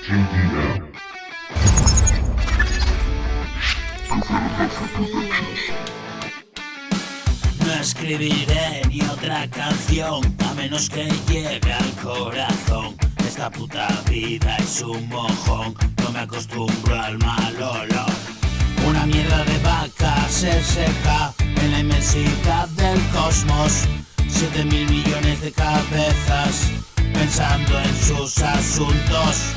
JDM. No escribiré ni otra canción a menos que llegue al corazón. Esta puta vida es un mojón, no me acostumbro al mal olor. Una mierda de vaca se seca en la inmensidad del cosmos. 7.000 millones de cabezas pensando en sus asuntos.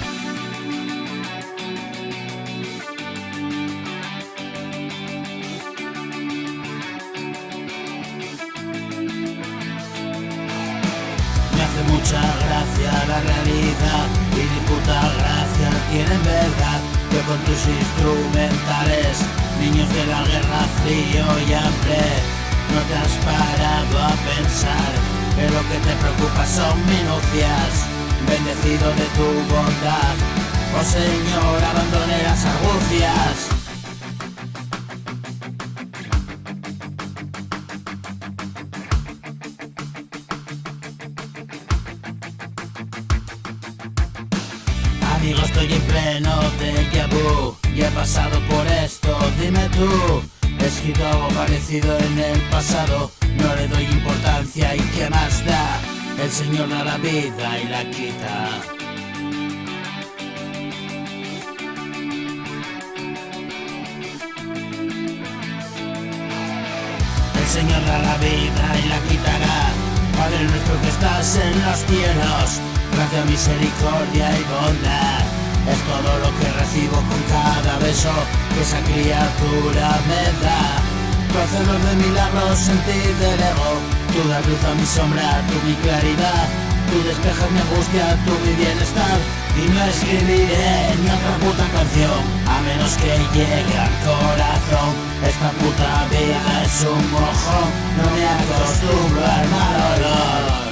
Me hace mucha gracia la realidad y ni puta gracia tienen verdad que con tus instrumentales, niños de la guerra, frío y hambre, no te has parado a pensar que lo que te preocupa son minucias. Bendecido de tu bondad, oh Señor, abandone las argucias. Amigo, estoy en pleno déjà vu y he pasado por esto, dime tú. He escrito algo parecido en el pasado, no le doy importancia y qué más da. El Señor da la vida y la quita. El Señor da la vida y la quitará. Padre nuestro que estás en los cielos, gracia, misericordia y bondad es todo lo que recibo con cada beso que esa criatura me da. Tu hacedor de milagros en ti delego, tú das luz a mi sombra, tú mi claridad, tú despejas mi angustia, tú mi bienestar. Y no escribiré ni otra puta canción a menos que llegue al corazón. Esta puta vida es un mojón, no me acostumbro al mal olor.